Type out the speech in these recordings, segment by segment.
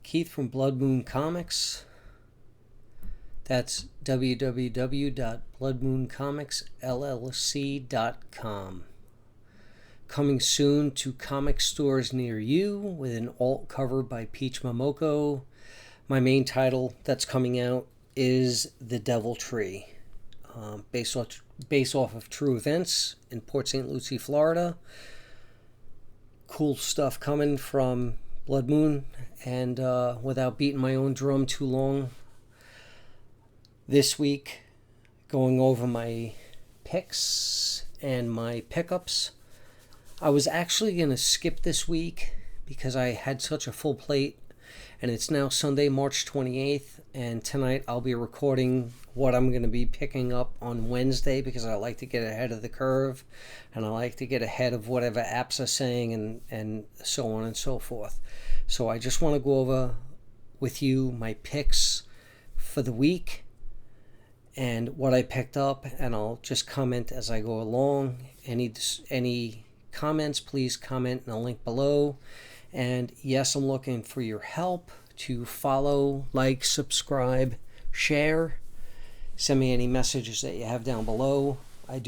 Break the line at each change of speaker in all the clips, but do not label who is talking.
Keith from Blood Moon Comics. That's www.bloodmooncomicsllc.com. Coming soon to comic stores near you with an alt cover by Peach Momoko. My main title that's coming out is The Devil Tree, based off of true events in Port St. Lucie, Florida. Cool stuff coming from Blood Moon, and without beating my own drum too long, this week going over my picks and my pickups. I was actually going to skip this week because I had such a full plate, and it's now Sunday, March 28th, and tonight I'll be recording what I'm going to be picking up on Wednesday because I like to get ahead of the curve, and I like to get ahead of whatever apps are saying and so on and so forth. So I just want to go over with you my picks for the week and what I picked up, and I'll just comment as I go along. Any comments, please comment in the link below. And yes, I'm looking for your help to follow, like, subscribe, share. Send me any messages that you have down below. I'd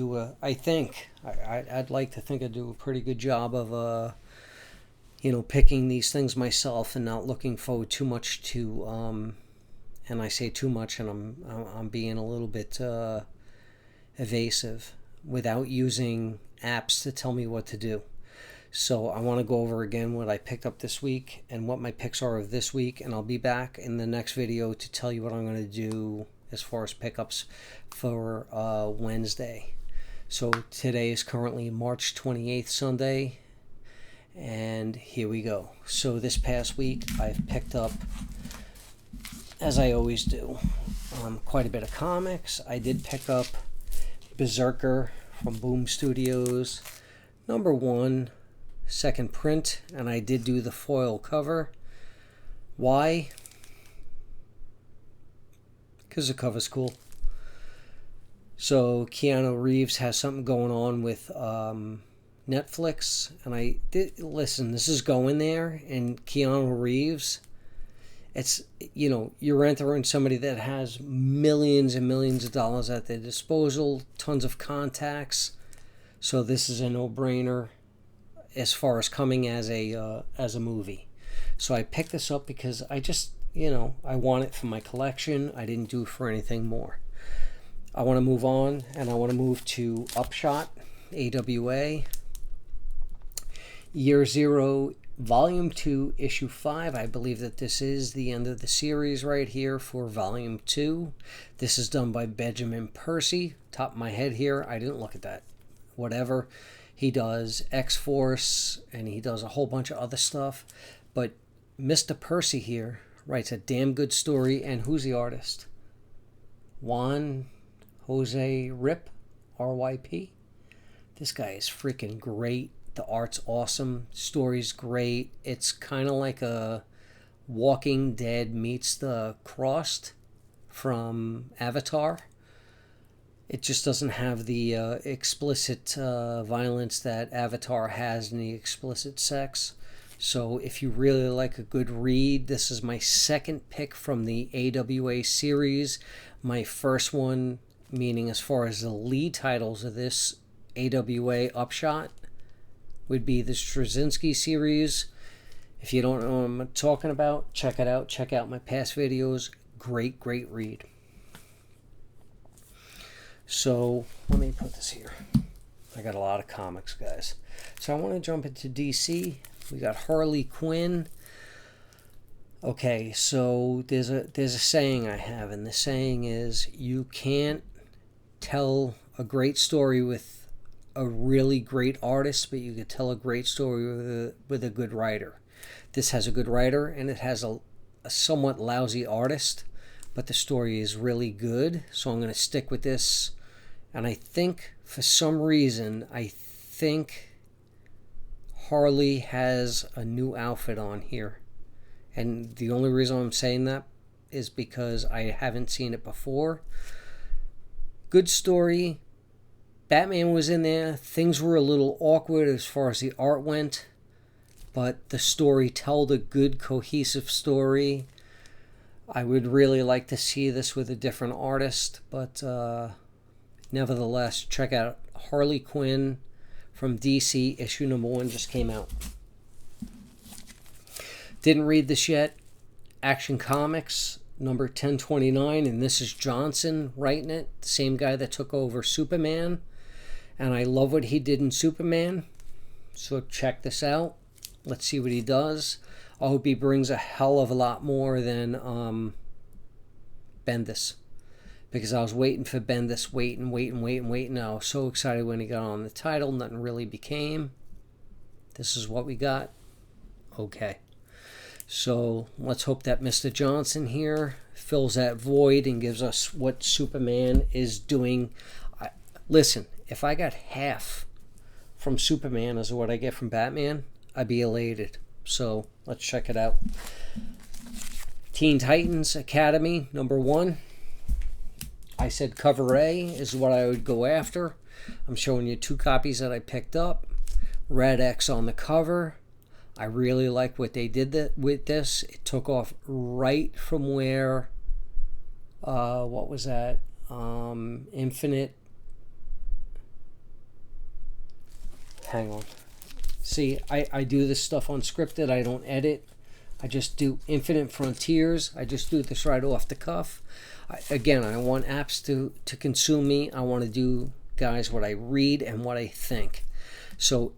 like to think I do a pretty good job of picking these things myself and not looking forward too much to and I say too much, and I'm being a little bit evasive without using apps to tell me what to do. So I want to go over again what I picked up this week and what my picks are of this week, and I'll be back in the next video to tell you what I'm going to do as far as pickups for Wednesday. So today is currently March 28th, Sunday, and here we go. So this past week I've picked up, as I always do, quite a bit of comics. I did pick up Berserker from Boom Studios, #1, second print, and I did do the foil cover. Why? Because the cover's cool. So Keanu Reeves has something going on with Netflix, and I did listen. This is going there, and Keanu Reeves. It's, you're entering somebody that has millions and millions of dollars at their disposal, tons of contacts. So this is a no-brainer as far as coming as a movie. So I picked this up because I just, I want it for my collection. I didn't do it for anything more. I want to move on, and I want to move to Upshot, AWA, Year Zero, Volume 2, Issue 5. I believe that this is the end of the series right here for Volume 2. This is done by Benjamin Percy. Top of my head here, I didn't look at that. Whatever. He does X-Force, and he does a whole bunch of other stuff. But Mr. Percy here writes a damn good story. And who's the artist? Juan Jose Rip, R-Y-P. This guy is freaking great. The art's awesome. Story's great. It's kind of like a Walking Dead meets the Crossed from Avatar. It just doesn't have the explicit violence that Avatar has and the explicit sex. So if you really like a good read, this is my second pick from the AWA series. My first one, meaning as far as the lead titles of this AWA Upshot, would be the Straczynski series. If you don't know what I'm talking about, check it out. Check out my past videos. Great read. So let me put this here. I got a lot of comics, guys. So I want to jump into DC. We got Harley Quinn. Okay, so there's a saying I have, and the saying is, you can't tell a great story with a really great artist, but you could tell a great story with a good writer. This has a good writer, and it has a somewhat lousy artist, but the story is really good. So I'm going to stick with this. And I think, for some reason, Harley has a new outfit on here. And the only reason I'm saying that is because I haven't seen it before. Good story. Batman was in there. Things were a little awkward as far as the art went. but the story told a good, cohesive story. I would really like to see this with a different artist, but nevertheless, check out Harley Quinn from DC. Issue number 1 just came out. Didn't read this yet. Action Comics number 1029, and this is Johnson writing it, the same guy that took over Superman, and I love what he did in Superman, so check this out. Let's see what he does. I hope he brings a hell of a lot more than Bendis, because I was waiting for Bendis, waiting. I was so excited when he got on the title. Nothing really became. This is what we got. Okay. So let's hope that Mr. Johnson here fills that void and gives us what Superman is doing. Listen, if I got half from Superman as what I get from Batman, I'd be elated. So let's check it out. Teen Titans Academy number 1. I said cover A is what I would go after. I'm showing you 2 copies that I picked up. Red X on the cover. I really like what they did with this. It took off right from where, what was that? Infinite. Hang on. See, I do this stuff unscripted. I don't edit. I just do Infinite Frontiers. I just do this right off the cuff. Again, I don't want apps to consume me. I want to do, guys, what I read and what I think. So,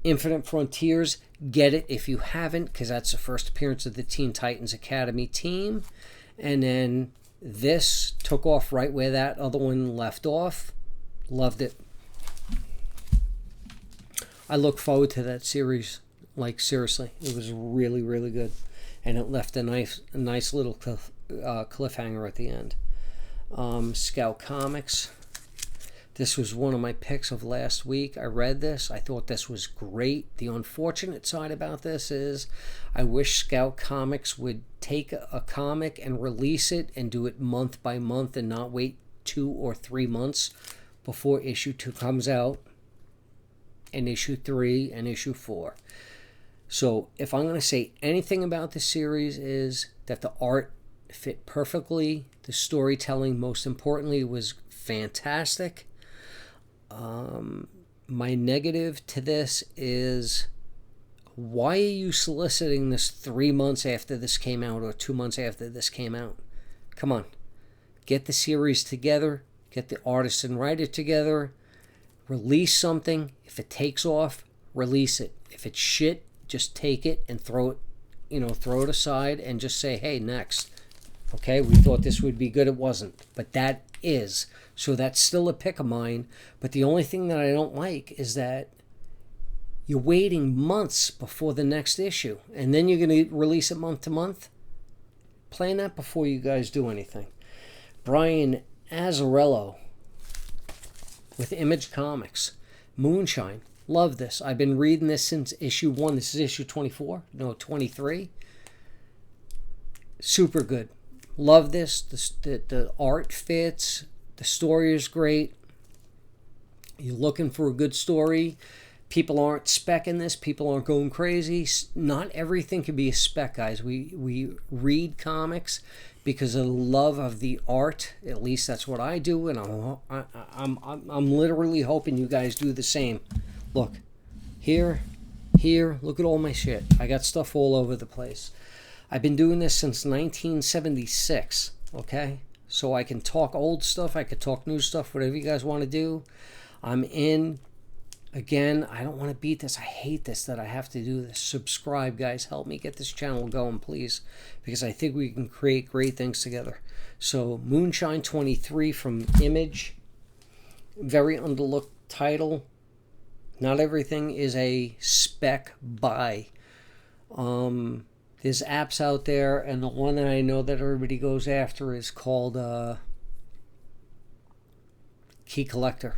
Infinite Frontiers, get it if you haven't, because that's the first appearance of the Teen Titans Academy team. And then this took off right where that other one left off. Loved it. I look forward to that series. Like, seriously, it was really, really good. And it left a nice little cliffhanger at the end. Scout Comics. This was one of my picks of last week. I read this. I thought this was great. The unfortunate side about this is I wish Scout Comics would take a comic and release it and do it month by month and not wait 2 or 3 months before issue 2 comes out, and issue 3 and issue 4. So if I'm going to say anything about the series is that the art fit perfectly. The storytelling, most importantly, was fantastic. My negative to this is, why are you soliciting this 3 months after this came out or 2 months after this came out? Come on. Get the series together. Get the artist and writer together. Release something. If it takes off, release it. If it's shit, just take it and throw it aside and just say, hey, next. Okay, we thought this would be good. It wasn't. But that is. So that's still a pick of mine. But the only thing that I don't like is that you're waiting months before the next issue. And then you're going to release it month to month. Plan that before you guys do anything. Brian Azzarello with Image Comics. Moonshine. Love this. I've been reading this since issue 1. This is issue 24. No, 23. Super good. Love this. The art fits. The story is great. You're looking for a good story. People aren't specking this. People aren't going crazy. Not everything can be a spec, guys. We read comics because of the love of the art. At least that's what I do, and I'm literally hoping you guys do the same. Look, here, look at all my shit. I got stuff all over the place. I've been doing this since 1976, okay? So I can talk old stuff, I could talk new stuff, whatever you guys want to do. I'm in. Again, I don't want to beat this. I hate this that I have to do this. Subscribe, guys. Help me get this channel going, please, because I think we can create great things together. So, Moonshine 23 from Image. Very underlooked title. Not everything is a spec buy. There's apps out there, and the one that I know that everybody goes after is called Key Collector.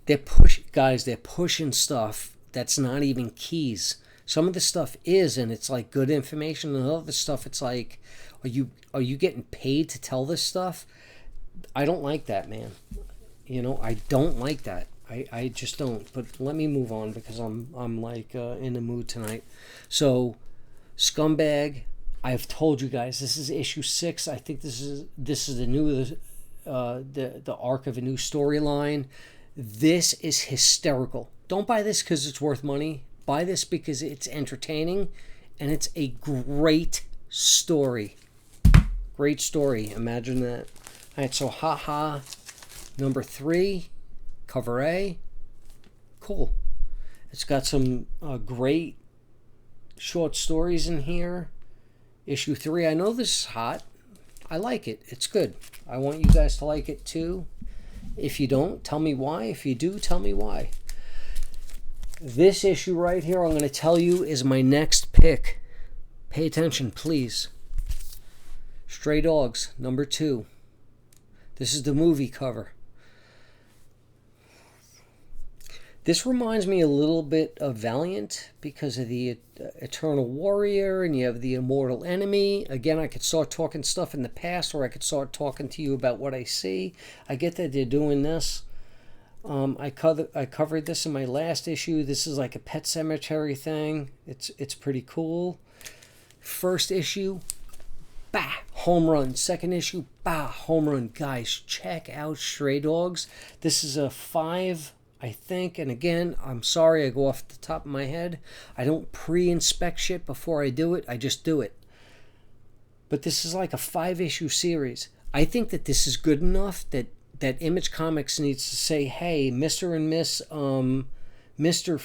They're pushing stuff that's not even keys. Some of the stuff is, and it's like good information, and other stuff it's like, are you getting paid to tell this stuff? I don't like that, man. I don't like that. I just don't. But let me move on because I'm like in the mood tonight. So, Scumbag. I've told you guys this is issue 6. I think this is the new the arc of a new storyline. This is hysterical. Don't buy this because it's worth money. Buy this because it's entertaining, and it's a great story. Great story. Imagine that. All right, so haha, number 3, cover A. Cool. It's got some great short stories in here. Issue 3. I know this is hot. I like it. It's good. I want you guys to like it too. If you don't, tell me why. If you do, tell me why. This issue right here, I'm going to tell you, is my next pick. Pay attention, please. Stray Dogs, number 2. This is the movie cover. This reminds me a little bit of Valiant because of the Eternal Warrior, and you have the Immortal Enemy. Again, I could start talking stuff in the past, or I could start talking to you about what I see. I get that they're doing this. I covered this in my last issue. This is like a Pet Cemetery thing. It's pretty cool. First issue, bah, home run. Second issue, bah, home run. Guys, check out Stray Dogs. This is a 5, I think. And again, I'm sorry, I go off the top of my head. I don't pre-inspect shit before I do it. I just do it. But this is like a 5-issue series. I think that this is good enough that Image Comics needs to say, hey, Mr. and Miss Mr.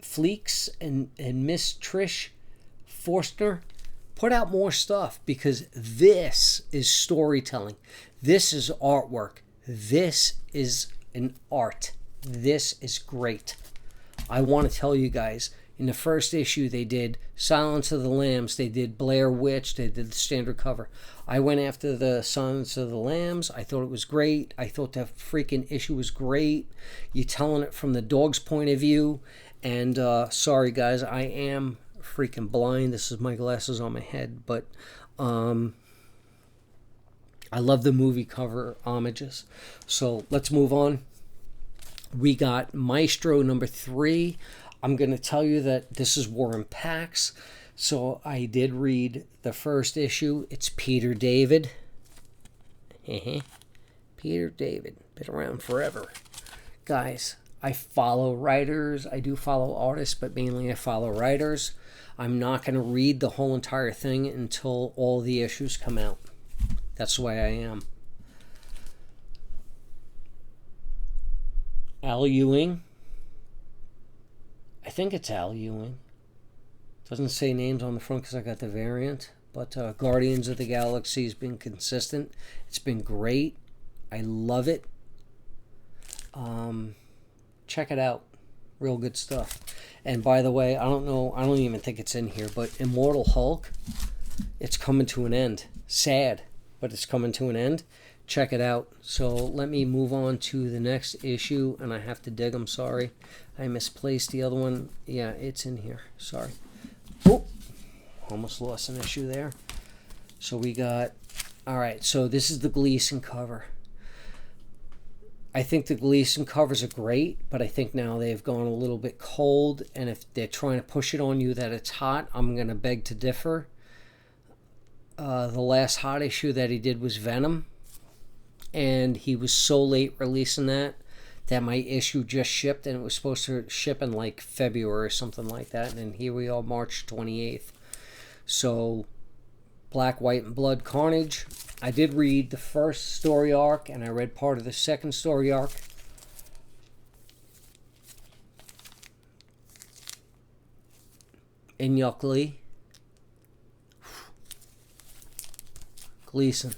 Fleeks and Miss Trish Forster, put out more stuff, because this is storytelling. This is artwork. This is an art. This is great. I want to tell you guys, in the first issue they did Silence of the Lambs, they did Blair Witch, they did the standard cover. I went after the Silence of the Lambs. I thought it was great. I thought that freaking issue was great. You're telling it from the dog's point of view. And sorry guys, I am freaking blind. This is my glasses on my head. But I love the movie cover homages. So let's move on. We got Maestro number 3. I'm going to tell you that this is War and Pax. So I did read the first issue. It's Peter David. Peter David. Been around forever. Guys, I follow writers. I do follow artists, but mainly I follow writers. I'm not going to read the whole entire thing until all the issues come out. That's the way I am. Al Ewing. I think it's Al Ewing. Doesn't say names on the front because I got the variant. But Guardians of the Galaxy has been consistent. It's been great. I love it. Check it out. Real good stuff. And by the way, I don't even think it's in here, but Immortal Hulk, it's coming to an end. Sad, but it's coming to an end. Check it out. So let me move on to the next issue, and I have to dig. I'm sorry. I misplaced the other one. Yeah, it's in here. Sorry. Oh, almost lost an issue there. So we got, all right, so this is the Gleason cover. I think the Gleason covers are great, but I think now they've gone a little bit cold, and if they're trying to push it on you that it's hot, I'm going to beg to differ. The last hot issue that he did was Venom, and he was so late releasing that my issue just shipped, and it was supposed to ship in like February or something like that, and here we are, March 28th. So, Black, White, and Blood Carnage. I did read the first story arc, and I read part of the second story arc. Inyuk Lee. Gleason.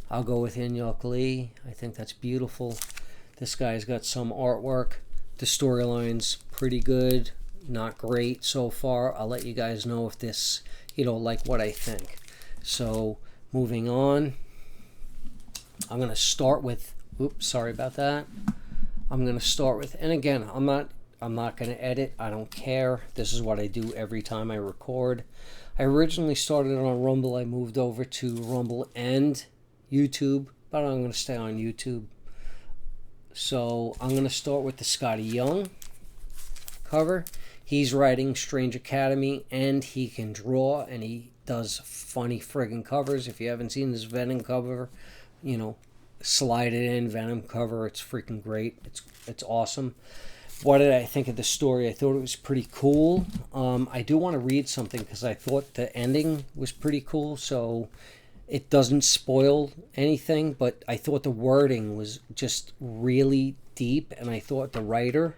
I'll go with Inyuk Lee. I think that's beautiful. This guy's got some artwork. The storyline's pretty good. Not great so far. I'll let you guys know if this, like what I think. So, moving on. I'm going to start with, oops, sorry about that. I'm going to start with, and again, I'm not going to edit. I don't care. This is what I do every time I record. I originally started on Rumble. I moved over to Rumble and YouTube, but I'm going to stay on YouTube. So I'm going to start with the Scotty Young cover. He's writing Strange Academy, and he can draw, and he does funny friggin' covers. If you haven't seen this Venom cover, you know, slide it in, Venom cover. It's freaking great. It's awesome. What did I think of the story? I thought it was pretty cool. I do want to read something because I thought the ending was pretty cool, so it doesn't spoil anything, but I thought the wording was just really deep, and I thought the writer,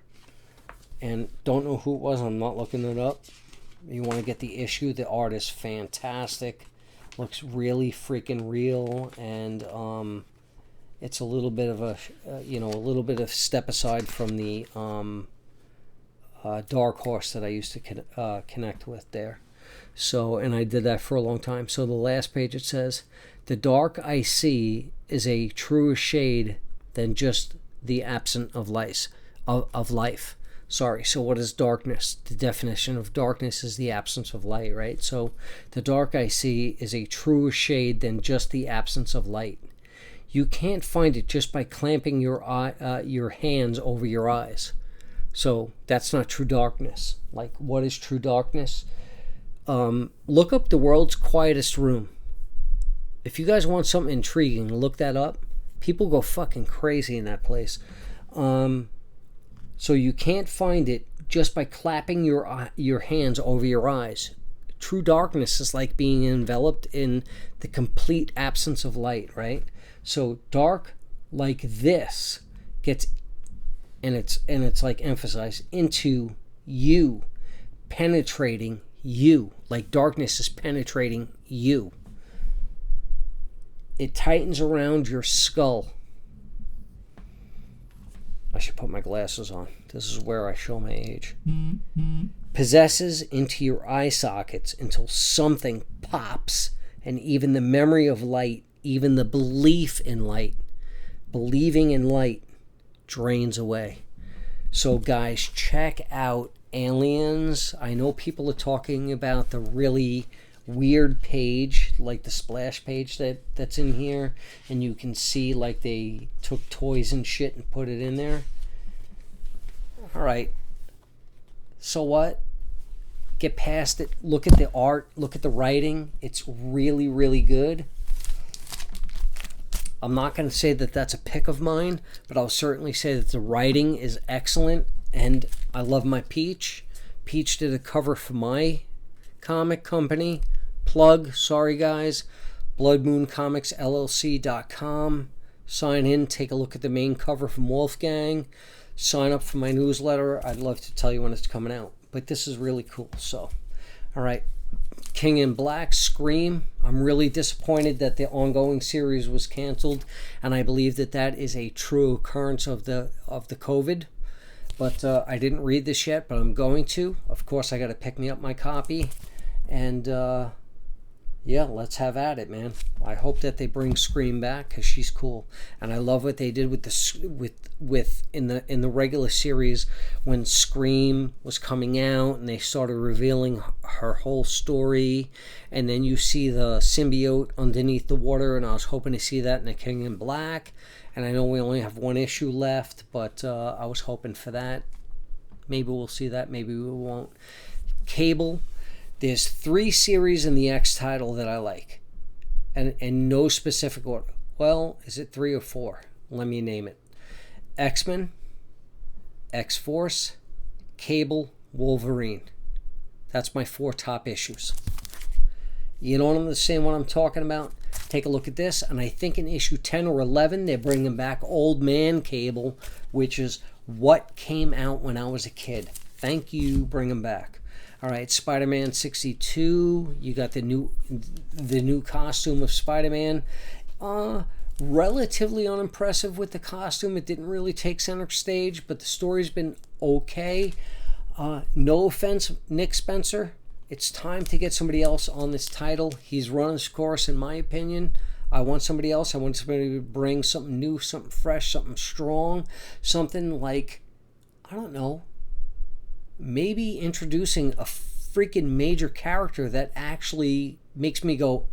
and don't know who it was, I'm not looking it up. You want to get the issue, the art is fantastic, looks really freaking real, and it's a little bit of a, a little bit of step aside from the Dark Horse that I used to connect with there. So, and I did that for a long time. So the last page, it says, "The dark I see is a truer shade than just the absence of life." Sorry, so what is darkness? The definition of darkness is the absence of light, right? So the dark I see is a truer shade than just the absence of light. You can't find it just by clamping your hands over your eyes. So that's not true darkness. Like, what is true darkness? Look up The World's Quietest Room. If you guys want something intriguing, look that up. People go fucking crazy in that place. So you can't find it just by clapping your hands over your eyes. True darkness is like being enveloped in the complete absence of light, right? So dark like this gets, and it's like emphasized, into you, penetrating you, like darkness is penetrating you. It tightens around your skull. I should put my glasses on. This is where I show my age. Possesses into your eye sockets until something pops, and even the memory of light, even the belief in light, believing in light, drains away. So guys, check out Aliens. I know people are talking about the really weird page, like the splash page that's in here, and you can see like they took toys and shit and put it in there. All right, so what? Get past it. Look at the art, look at the writing. It's really, really good. I'm not going to say that that's a pick of mine, but I'll certainly say that the writing is excellent, and I love my Peach. Peach did a cover for my comic company. Plug, sorry guys, bloodmooncomicsllc.com. Sign in, take a look at the main cover from Wolfgang. Sign up for my newsletter. I'd love to tell you when it's coming out, but this is really cool. So, all right, King in Black, Scream. I'm really disappointed that the ongoing series was canceled, and I believe that that is a true occurrence of the COVID. But I didn't read this yet, but I'm going to. Of course, I got to pick me up my copy, and yeah, let's have at it, man. I hope that they bring Scream back because she's cool, and I love what they did with in the regular series when Scream was coming out and they started revealing her whole story, and then you see the symbiote underneath the water, and I was hoping to see that in the King in Black. And I know we only have one issue left, but I was hoping for that. Maybe we'll see that, maybe we won't. Cable. There's 3 series in the X title that I like. And no specific order. Well, is it 3 or 4? Let me name it. X-Men, X-Force, Cable, Wolverine. That's my 4 top issues. You don't understand what I'm talking about? Take a look at this, and I think in issue 10 or 11 they're bringing back Old Man Cable, which is what came out when I was a kid. Thank you, bring them back. All right, Spider-Man 62. You got the new costume of Spider-Man. Relatively unimpressive with the costume. It didn't really take center stage, but the story's been okay. No offense, Nick Spencer. It's time to get somebody else on this title. He's run his course, in my opinion. I want somebody else. I want somebody to bring something new, something fresh, something strong, something like, I don't know, maybe introducing a freaking major character that actually makes me go,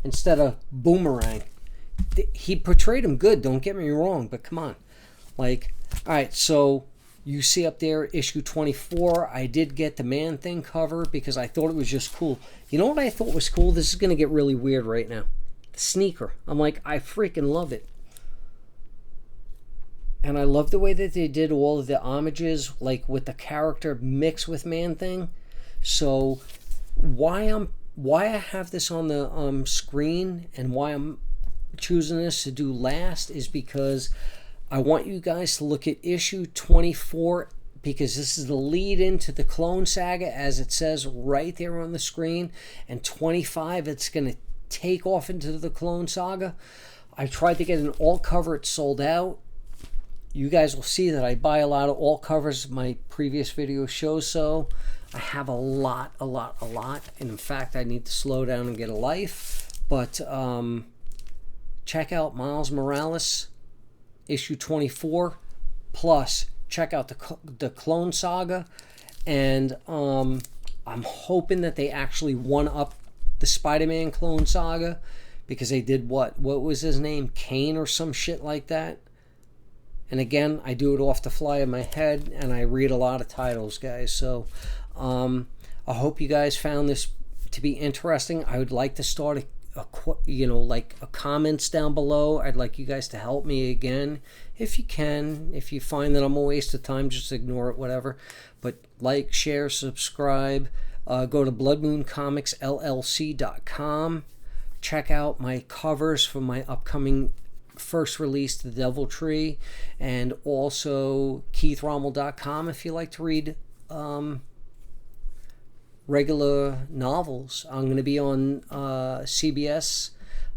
instead of Boomerang. He portrayed him good, don't get me wrong, but come on. Like, all right, so you see up there issue 24. I did get the Man-Thing cover because I thought it was just cool. You know what I thought was cool? This is going to get really weird right now. The sneaker. I'm like, I freaking love it. And I love the way that they did all of the homages, like with the character mixed with Man-Thing. So why I have this on the screen and why I'm choosing this to do last is because I want you guys to look at issue 24, because this is the lead into the Clone Saga, as it says right there on the screen. And 25, it's going to take off into the Clone Saga. I tried to get an alt cover. It's sold out. You guys will see that I buy a lot of alt covers. My previous video shows so. I have a lot. And in fact, I need to slow down and get a life. But check out Miles Morales, issue 24. Plus, check out the Clone Saga. And I'm hoping that they actually one-up the Spider-Man Clone Saga. Because they did what? What was his name? Kane or some shit like that? And again, I do it off the fly in my head, and I read a lot of titles, guys. So I hope you guys found this to be interesting. I would like to start a comments down below. I'd like you guys to help me again, if you can. If you find that I'm a waste of time, just ignore it, whatever. But like, share, subscribe. Go to bloodmooncomicsllc.com. Check out my covers for my upcoming first release, The Deviltree, and also keithrommel.com if you like to read regular novels. I'm going to be on CBS.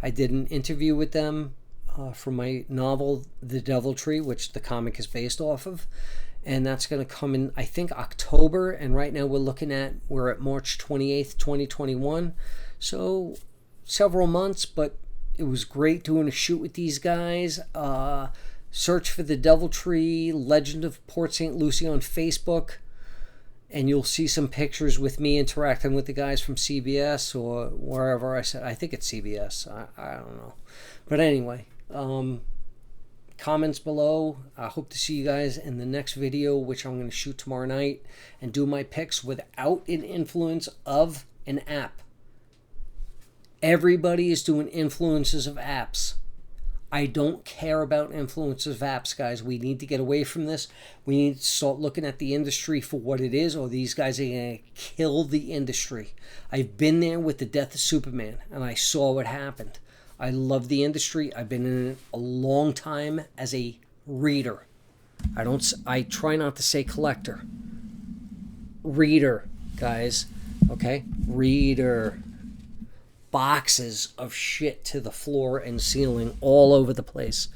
I did an interview with them for my novel, The Deviltree, which the comic is based off of, and that's going to come in, I think, October, and right now we're at March 28th, 2021, so several months, but it was great doing a shoot with these guys. Search for The Deviltree, Legend of Port St. Lucie on Facebook, and you'll see some pictures with me interacting with the guys from CBS or wherever I said. I think it's CBS. I don't know. But anyway, comments below. I hope to see you guys in the next video, which I'm going to shoot tomorrow night, and do my picks without an influence of an app. Everybody is doing influences of apps. I don't care about influences of apps, guys. We need to get away from this. We need to start looking at the industry for what it is, or these guys are going to kill the industry. I've been there with the death of Superman, and I saw what happened. I love the industry. I've been in it a long time as a reader. I try not to say collector. Reader, guys. Okay? Reader. Boxes of shit to the floor and ceiling all over the place.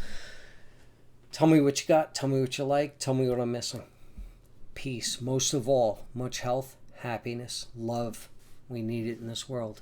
Tell me what you got. Tell me what you like. Tell me what I'm missing. Peace. Most of all, much health, happiness, love. We need it in this world.